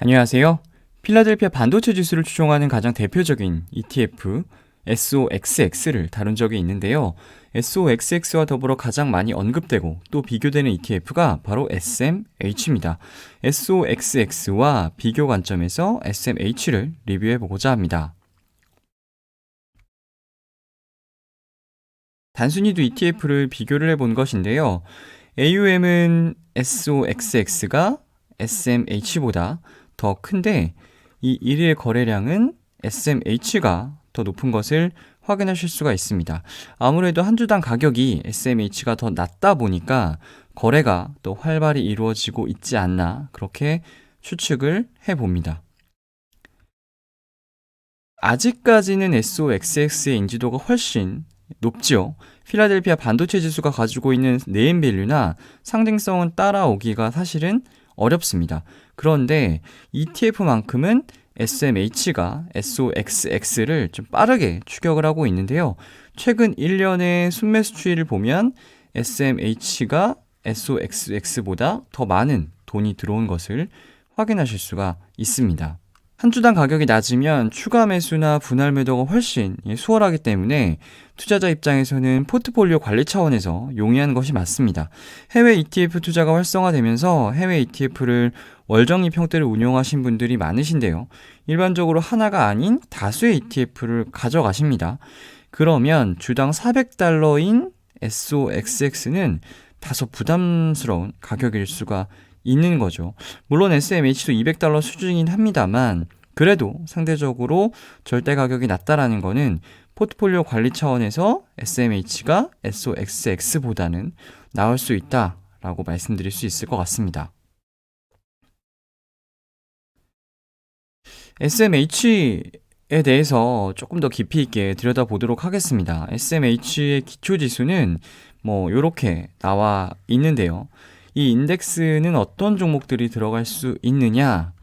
안녕하세요. 필라델피아 반도체 지수를 추종하는 가장 대표적인 ETF SOXX를 다룬 적이 있는데요. SOXX와 더불어 가장 많이 언급되고 또 비교되는 ETF가 바로 SMH입니다. SOXX와 비교 관점에서 SMH를 리뷰해 보고자 합니다. 단순히도 ETF를 비교를 해본 것인데요. AUM은 SOXX가 SMH보다 더 큰데 이 1일 거래량은 SMH가 더 높은 것을 확인하실 수가 있습니다. 아무래도 한 주당 가격이 SMH가 더 낮다 보니까 거래가 또 활발히 이루어지고 있지 않나 그렇게 추측을 해봅니다. 아직까지는 SOXX의 인지도가 훨씬 높지요. 필라델피아 반도체 지수가 가지고 있는 네임밸류나 상징성은 따라오기가 사실은 어렵습니다. 그런데 ETF만큼은 SMH가 SOXX를 좀 빠르게 추격을 하고 있는데요. 최근 1년의 순매수 추이를 보면 SMH가 SOXX보다 더 많은 돈이 들어온 것을 확인하실 수가 있습니다. 한 주당 가격이 낮으면 추가 매수나 분할 매도가 훨씬 수월하기 때문에 투자자 입장에서는 포트폴리오 관리 차원에서 용이한 것이 맞습니다. 해외 ETF 투자가 활성화되면서 해외 ETF를 월정립 형태를 운용하신 분들이 많으신데요. 일반적으로 하나가 아닌 다수의 ETF를 가져가십니다. 그러면 주당 400달러인 SOXX는 다소 부담스러운 가격일 수가 있는 거죠. 물론 SMH도 200달러 수준이긴 합니다만 그래도 상대적으로 절대 가격이 낮다라는 거는 포트폴리오 관리 차원에서 SMH가 SOXX보다는 나을 수 있다라고 말씀드릴 수 있을 것 같습니다. SMH에 대해서 조금 더 깊이 있게 들여다보도록 하겠습니다. SMH의 기초지수는 이렇게 나와 있는데요. 이 인덱스는 어떤 종목들이 들어갈 수 있느냐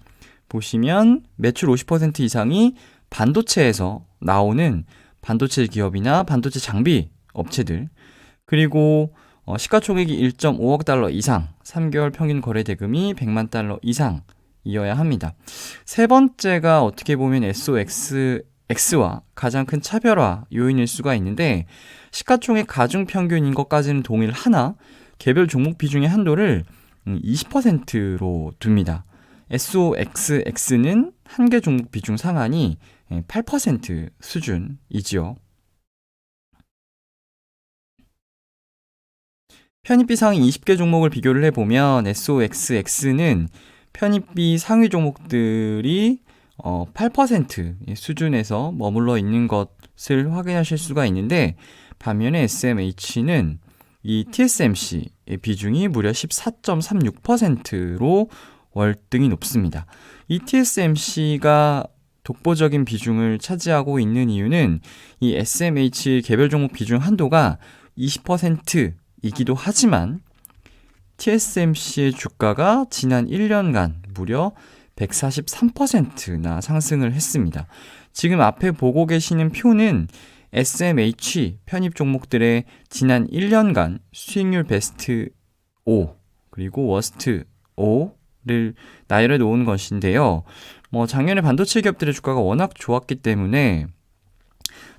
보시면 매출 50% 이상이 반도체에서 나오는 반도체 기업이나 반도체 장비 업체들, 그리고 시가총액이 1.5억 달러 이상, 3개월 평균 거래 대금이 100만 달러 이상이어야 합니다. 세 번째가 어떻게 보면 SOXX와 가장 큰 차별화 요인일 수가 있는데 시가총액 가중 평균인 것까지는 동일하나 개별 종목 비중의 한도를 20%로 둡니다. SOXX는 한 개 종목 비중 상한이 8% 수준이지요. 편입비 상위 20개 종목을 비교를 해보면 SOXX는 편입비 상위 종목들이 8% 수준에서 머물러 있는 것을 확인하실 수가 있는데 반면에 SMH는 이 TSMC의 비중이 무려 14.36%로 월등히 높습니다. 이 TSMC가 독보적인 비중을 차지하고 있는 이유는 이 SMH 개별 종목 비중 한도가 20%이기도 하지만 TSMC의 주가가 지난 1년간 무려 143%나 상승을 했습니다. 지금 앞에 보고 계시는 표는 SMH 편입 종목들의 지난 1년간 수익률 베스트 5 그리고 워스트 5를 나열해 놓은 것인데요. 작년에 반도체 기업들의 주가가 워낙 좋았기 때문에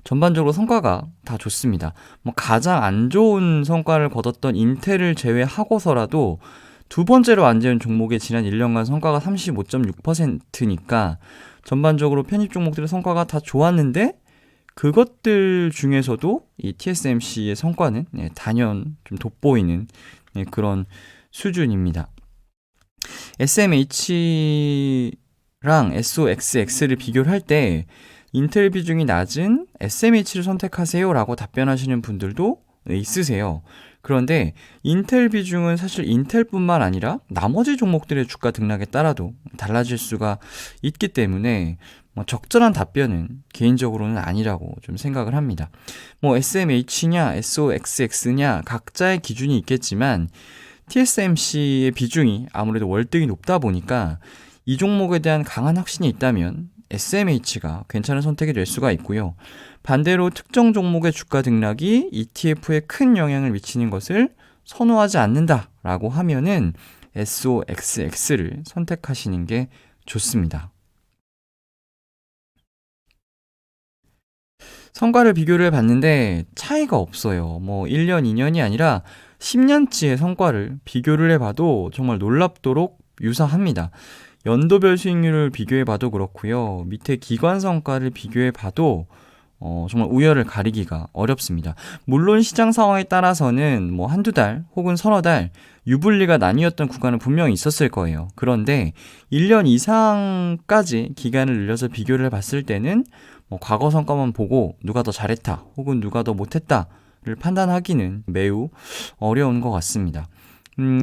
전반적으로 성과가 다 좋습니다. 가장 안 좋은 성과를 거뒀던 인텔을 제외하고서라도 두 번째로 안 좋은 종목의 지난 1년간 성과가 35.6%니까 전반적으로 편입 종목들의 성과가 다 좋았는데 그것들 중에서도 이 TSMC의 성과는 단연 좀 돋보이는 그런 수준입니다. SMH랑 SOXX를 비교를 할 때 인텔 비중이 낮은 SMH를 선택하세요 라고 답변하시는 분들도 있으세요. 그런데 인텔 비중은 사실 인텔뿐만 아니라 나머지 종목들의 주가 등락에 따라도 달라질 수가 있기 때문에 적절한 답변은 개인적으로는 아니라고 좀 생각을 합니다. SMH냐 SOXX냐 각자의 기준이 있겠지만 TSMC의 비중이 아무래도 월등히 높다 보니까 이 종목에 대한 강한 확신이 있다면 SMH가 괜찮은 선택이 될 수가 있고요. 반대로 특정 종목의 주가 등락이 ETF에 큰 영향을 미치는 것을 선호하지 않는다라고 하면은 SOXX를 선택하시는 게 좋습니다. 성과를 비교를 해봤는데 차이가 없어요. 뭐 1년, 2년이 아니라 10년치의 성과를 비교를 해봐도 정말 놀랍도록 유사합니다. 연도별 수익률을 비교해봐도 그렇고요. 밑에 기관 성과를 비교해봐도 정말 우열을 가리기가 어렵습니다. 물론 시장 상황에 따라서는 뭐 한두 달 혹은 서너 달 유불리가 나뉘었던 구간은 분명히 있었을 거예요. 그런데 1년 이상까지 기간을 늘려서 비교를 해봤을 때는 뭐 과거 성과만 보고 누가 더 잘했다 혹은 누가 더 못했다를 판단하기는 매우 어려운 것 같습니다.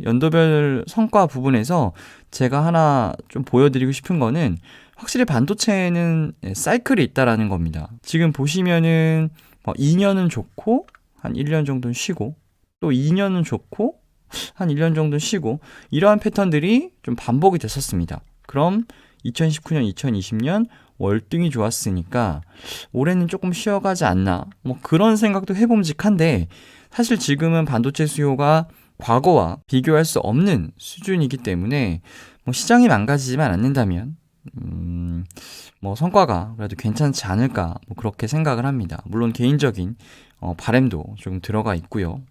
연도별 성과 부분에서 제가 하나 좀 보여드리고 싶은 거는 확실히 반도체에는 사이클이 있다라는 겁니다. 지금 보시면은 2년은 좋고 한 1년 정도는 쉬고 또 2년은 좋고 한 1년 정도는 쉬고 이러한 패턴들이 좀 반복이 됐었습니다. 그럼 2019년, 2020년 월등히 좋았으니까 올해는 조금 쉬어가지 않나 뭐 그런 생각도 해봄직한데 사실 지금은 반도체 수요가 과거와 비교할 수 없는 수준이기 때문에 뭐 시장이 망가지지만 않는다면 뭐 성과가 그래도 괜찮지 않을까 뭐 그렇게 생각을 합니다. 물론 개인적인 바람도 좀 들어가 있고요.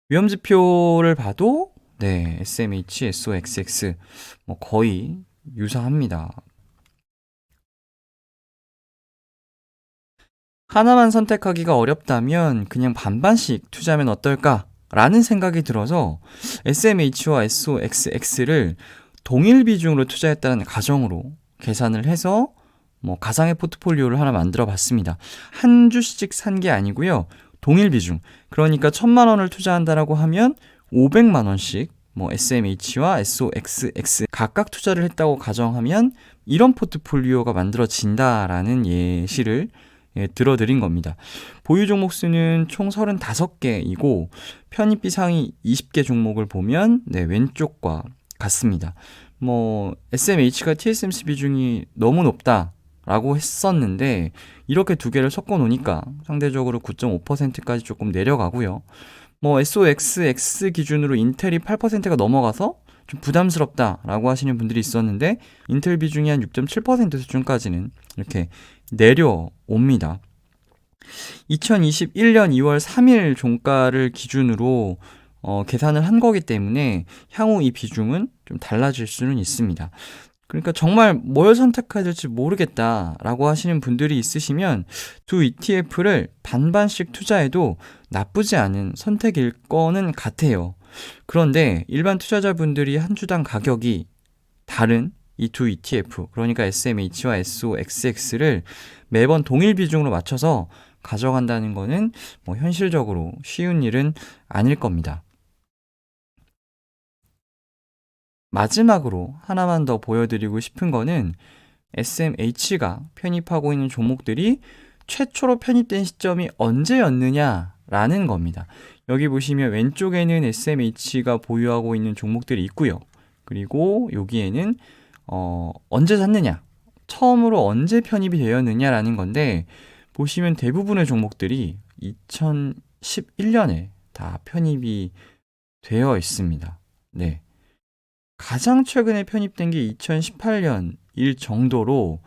위험지표를 봐도 네, SMH, SOXX 뭐 거의 유사합니다. 하나만 선택하기가 어렵다면 그냥 반반씩 투자하면 어떨까? 라는 생각이 들어서 SMH와 SOXX를 동일 비중으로 투자했다는 가정으로 계산을 해서 뭐 가상의 포트폴리오를 하나 만들어 봤습니다. 한 주씩 산 게 아니고요. 동일 비중. 그러니까 1,000만 원을 투자한다라고 하면 500만 원씩 뭐 SMH와 SOXX 각각 투자를 했다고 가정하면 이런 포트폴리오가 만들어진다라는 예시를 들어드린 겁니다. 보유 종목 수는 총 35개이고 편입비 상위 20개 종목을 보면 네, 왼쪽과 같습니다. 뭐 SMH가 TSMC 비중이 너무 높다라고 했었는데 이렇게 두 개를 섞어 놓으니까 상대적으로 9.5%까지 조금 내려가고요. 뭐 SOXX 기준으로 인텔이 8%가 넘어가서 좀 부담스럽다라고 하시는 분들이 있었는데 인텔 비중이 한 6.7% 수준까지는 이렇게 내려옵니다. 2021년 2월 3일 종가를 기준으로 계산을 한 거기 때문에 향후 이 비중은 좀 달라질 수는 있습니다. 그러니까 정말 뭘 선택해야 될지 모르겠다라고 하시는 분들이 있으시면 두 ETF를 반반씩 투자해도 나쁘지 않은 선택일 거는 같아요. 그런데 일반 투자자분들이 한 주당 가격이 다른 이 두 ETF, 그러니까 SMH와 SOXX를 매번 동일 비중으로 맞춰서 가져간다는 거는 뭐 현실적으로 쉬운 일은 아닐 겁니다. 마지막으로 하나만 더 보여드리고 싶은 거는 SMH가 편입하고 있는 종목들이 최초로 편입된 시점이 언제였느냐라는 겁니다. 여기 보시면 왼쪽에는 SMH가 보유하고 있는 종목들이 있고요. 그리고 여기에는 언제 샀느냐, 처음으로 언제 편입이 되었느냐라는 건데 보시면 대부분의 종목들이 2011년에 다 편입이 되어 있습니다. 네. 가장 최근에 편입된 게 2018년일 정도로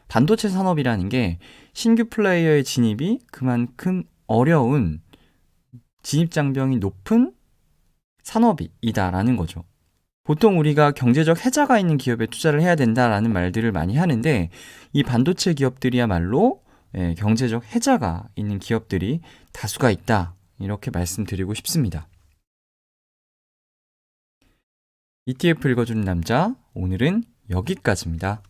반도체 산업이라는 게 신규 플레이어의 진입이 그만큼 어려운 진입 장벽이 높은 산업이다라는 거죠. 보통 우리가 경제적 해자가 있는 기업에 투자를 해야 된다라는 말들을 많이 하는데 이 반도체 기업들이야말로 경제적 해자가 있는 기업들이 다수가 있다. 이렇게 말씀드리고 싶습니다. ETF 읽어주는 남자, 오늘은 여기까지입니다.